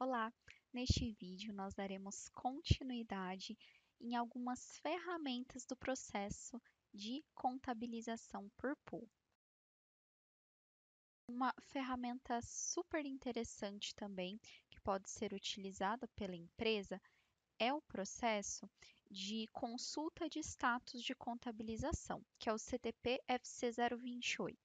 Olá! Neste vídeo, nós daremos continuidade em algumas ferramentas do processo de contabilização por pool. Uma ferramenta super interessante também, que pode ser utilizada pela empresa, é o processo de consulta de status de contabilização, que é o CTP FC 028.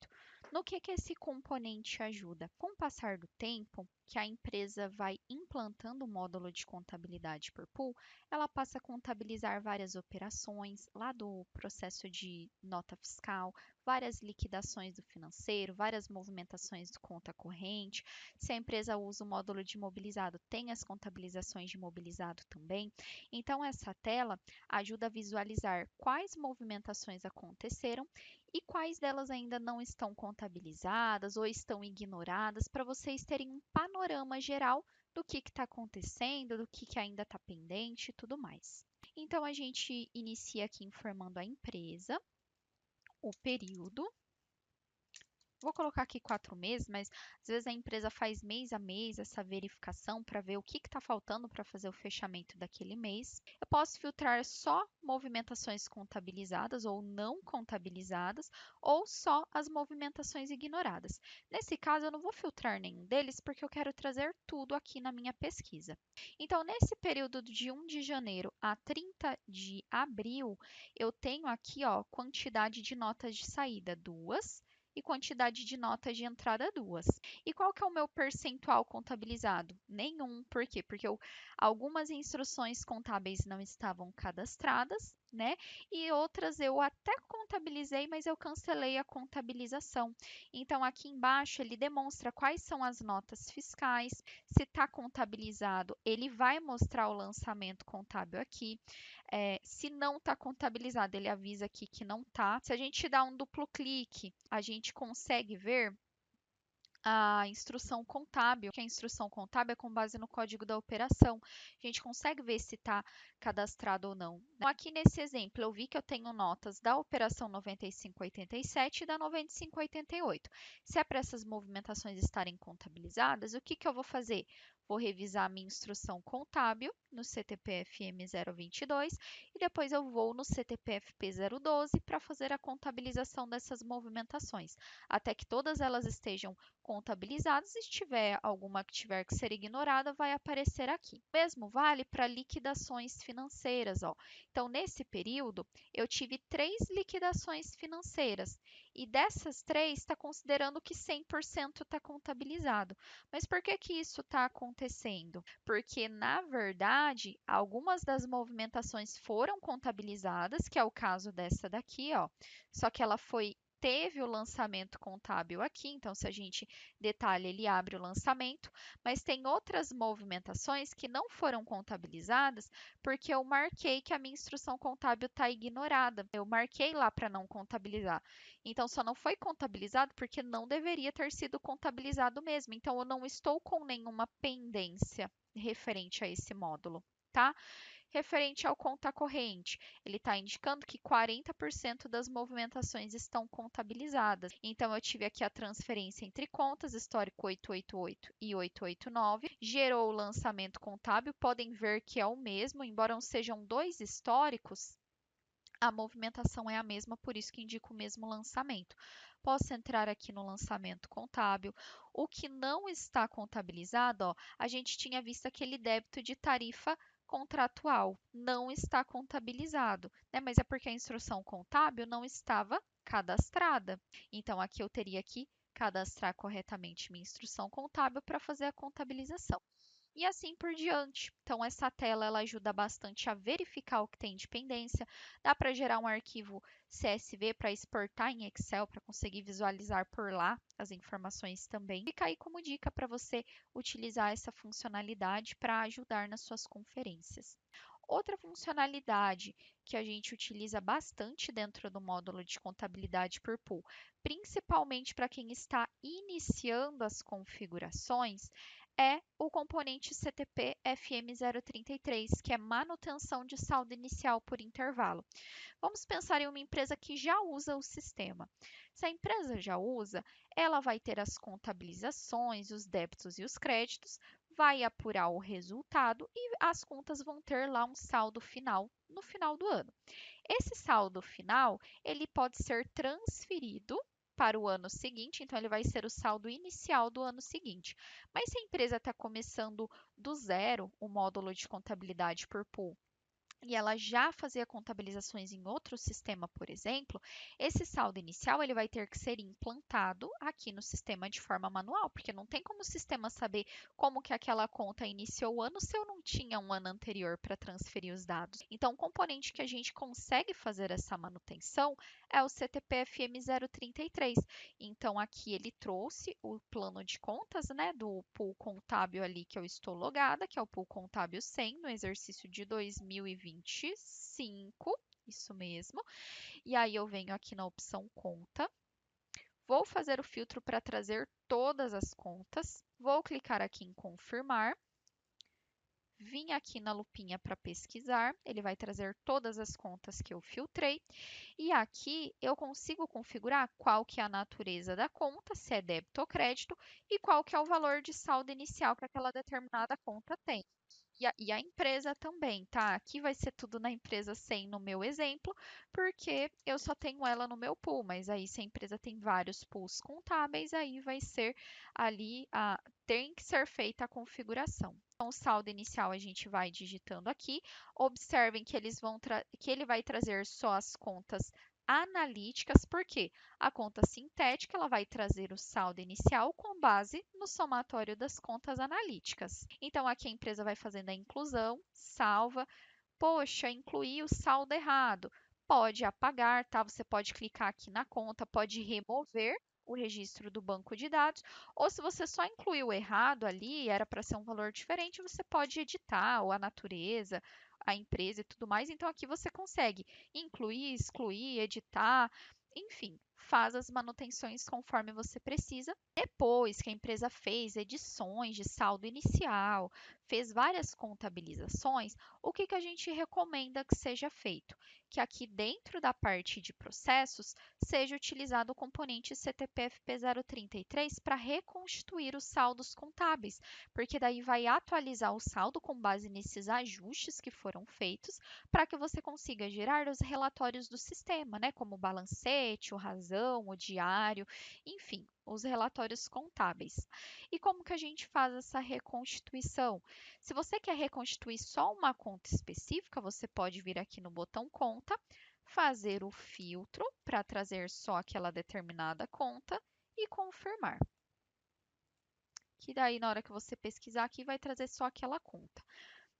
No que esse componente ajuda? Com o passar do tempo, que a empresa vai implantando o módulo de contabilidade por pool, ela passa a contabilizar várias operações lá do processo de nota fiscal, várias liquidações do financeiro, várias movimentações de conta corrente. Se a empresa usa o módulo de imobilizado, tem as contabilizações de imobilizado também. Então, essa tela ajuda a visualizar quais movimentações aconteceram e quais delas ainda não estão contabilizadas ou estão ignoradas, para vocês terem um panorama geral do que está acontecendo, do que ainda está pendente e tudo mais. Então, a gente inicia aqui informando a empresa, o período. Vou colocar aqui 4 meses, mas às vezes a empresa faz mês a mês essa verificação para ver o que está faltando para fazer o fechamento daquele mês. Eu posso filtrar só movimentações contabilizadas ou não contabilizadas, ou só as movimentações ignoradas. Nesse caso, eu não vou filtrar nenhum deles, porque eu quero trazer tudo aqui na minha pesquisa. Então, nesse período de 1 de janeiro a 30 de abril, eu tenho aqui, ó, quantidade de notas de saída, 2, e quantidade de notas de entrada, 2. E qual que é o meu percentual contabilizado? Nenhum. Por quê? Porque algumas instruções contábeis não estavam cadastradas, né? E outras eu até contabilizei, mas eu cancelei a contabilização. Então, aqui embaixo ele demonstra quais são as notas fiscais. Se está contabilizado, ele vai mostrar o lançamento contábil aqui. Se não está contabilizado, ele avisa aqui que não está. Se a gente dá um duplo clique, a gente consegue ver a instrução contábil, que a instrução contábil é com base no código da operação. A gente consegue ver se está cadastrado ou não. Então, aqui nesse exemplo, eu vi que eu tenho notas da operação 9587 e da 9588. Se é para essas movimentações estarem contabilizadas, o que eu vou fazer? Vou revisar a minha instrução contábil no CTP-FM 022 e depois eu vou no CTP-FP 012 para fazer a contabilização dessas movimentações, até que todas elas estejam contabilizadas. E se tiver alguma que tiver que ser ignorada, vai aparecer aqui. O mesmo vale para liquidações financeiras, ó. Então, nesse período, eu tive 3 liquidações financeiras e dessas 3 está considerando que 100% está contabilizado. Mas por que isso está acontecendo? Porque, na verdade, algumas das movimentações foram contabilizadas, que é o caso dessa daqui, ó. Só que ela teve o lançamento contábil aqui, então se a gente detalha, ele abre o lançamento, mas tem outras movimentações que não foram contabilizadas porque eu marquei que a minha instrução contábil está ignorada. Eu marquei lá para não contabilizar. Então, só não foi contabilizado porque não deveria ter sido contabilizado mesmo. Então, eu não estou com nenhuma pendência referente a esse módulo, tá? Referente ao conta corrente, ele está indicando que 40% das movimentações estão contabilizadas. Então, eu tive aqui a transferência entre contas, histórico 888 e 889, gerou o lançamento contábil. Podem ver que é o mesmo, embora sejam 2 históricos, a movimentação é a mesma, por isso que indica o mesmo lançamento. Posso entrar aqui no lançamento contábil. O que não está contabilizado, ó, a gente tinha visto aquele débito de tarifa contratual, não está contabilizado, né? Mas é porque a instrução contábil não estava cadastrada. Então, aqui eu teria que cadastrar corretamente minha instrução contábil para fazer a contabilização. E assim por diante. Então, essa tela ela ajuda bastante a verificar o que tem de pendência. Dá para gerar um arquivo CSV para exportar em Excel, para conseguir visualizar por lá as informações também. Fica aí como dica para você utilizar essa funcionalidade para ajudar nas suas conferências. Outra funcionalidade que a gente utiliza bastante dentro do módulo de contabilidade por pool, principalmente para quem está iniciando as configurações, é o componente CTP FM 033, que é manutenção de saldo inicial por intervalo. Vamos pensar em uma empresa que já usa o sistema. Se a empresa já usa, ela vai ter as contabilizações, os débitos e os créditos, vai apurar o resultado e as contas vão ter lá um saldo final no final do ano. Esse saldo final, ele pode ser transferido para o ano seguinte, então ele vai ser o saldo inicial do ano seguinte. Mas se a empresa está começando do zero o módulo de contabilidade por pool e ela já fazia contabilizações em outro sistema, por exemplo, esse saldo inicial ele vai ter que ser implantado aqui no sistema de forma manual, porque não tem como o sistema saber como que aquela conta iniciou o ano se eu não tinha um ano anterior para transferir os dados. Então, o componente que a gente consegue fazer essa manutenção é o CTP-FM 033. Então, aqui ele trouxe o plano de contas, né, do pool contábil ali que eu estou logada, que é o pool contábil 100 no exercício de 2025, isso mesmo. E aí eu venho aqui na opção conta, vou fazer o filtro para trazer todas as contas, vou clicar aqui em confirmar, vim aqui na lupinha para pesquisar, ele vai trazer todas as contas que eu filtrei e aqui eu consigo configurar qual que é a natureza da conta, se é débito ou crédito, e qual que é o valor de saldo inicial que aquela determinada conta tem. E a empresa também, tá? Aqui vai ser tudo na empresa 100 no meu exemplo, porque eu só tenho ela no meu pool, mas aí se a empresa tem vários pools contábeis, aí vai ser ali, tem que ser feita a configuração. Então, o saldo inicial a gente vai digitando aqui. Observem que que ele vai trazer só as contas analíticas, porque a conta sintética ela vai trazer o saldo inicial com base no somatório das contas analíticas. Então, aqui a empresa vai fazendo a inclusão, salva. Poxa, incluí o saldo errado. Pode apagar, tá? Você pode clicar aqui na conta, pode remover o registro do banco de dados, ou se você só incluiu errado ali, era para ser um valor diferente, você pode editar ou a natureza, a empresa e tudo mais. Então aqui você consegue incluir, excluir, editar, enfim, faz as manutenções conforme você precisa. Depois que a empresa fez edições de saldo inicial, fez várias contabilizações, o que a gente recomenda que seja feito? Que aqui dentro da parte de processos seja utilizado o componente CTP-FP 033 para reconstituir os saldos contábeis, porque daí vai atualizar o saldo com base nesses ajustes que foram feitos, para que você consiga gerar os relatórios do sistema, né, como o balancete, o razão, o diário, enfim, os relatórios contábeis. E como que a gente faz essa reconstituição? Se você quer reconstituir só uma conta específica, você pode vir aqui no botão conta, fazer o filtro para trazer só aquela determinada conta e confirmar. Que daí, na hora que você pesquisar aqui, vai trazer só aquela conta.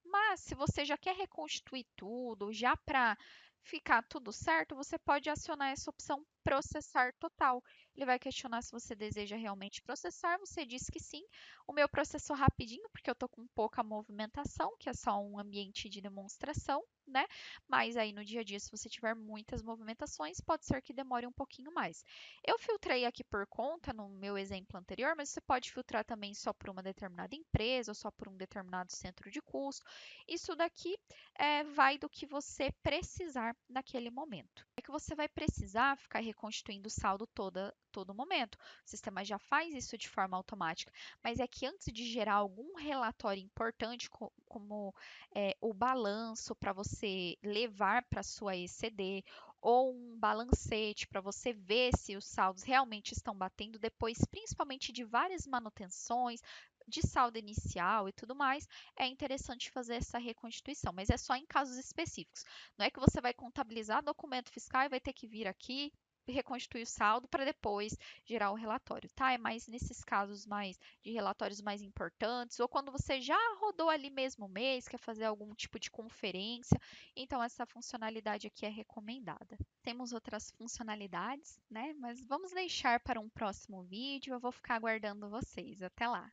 Mas se você já quer reconstituir tudo, já para ficar tudo certo, você pode acionar essa opção processar total. Ele vai questionar se você deseja realmente processar, você diz que sim. O meu processou rapidinho, porque eu estou com pouca movimentação, que é só um ambiente de demonstração, né? Mas aí no dia a dia, se você tiver muitas movimentações, pode ser que demore um pouquinho mais. Eu filtrei aqui por conta no meu exemplo anterior, mas você pode filtrar também só por uma determinada empresa ou só por um determinado centro de custo. Isso daqui vai do que você precisar naquele momento. É que você vai precisar ficar reconstituindo o saldo todo momento. O sistema já faz isso de forma automática, mas é que antes de gerar algum relatório importante, como o balanço para você levar para sua ECD, ou um balancete para você ver se os saldos realmente estão batendo depois, principalmente de várias manutenções, de saldo inicial e tudo mais, é interessante fazer essa reconstituição, mas é só em casos específicos. Não é que você vai contabilizar documento fiscal e vai ter que vir aqui e reconstituir o saldo para depois gerar o relatório, tá? É mais nesses casos mais de relatórios mais importantes, ou quando você já rodou ali mesmo o mês, quer fazer algum tipo de conferência, então essa funcionalidade aqui é recomendada. Temos outras funcionalidades, né? Mas vamos deixar para um próximo vídeo. Eu vou ficar aguardando vocês. Até lá!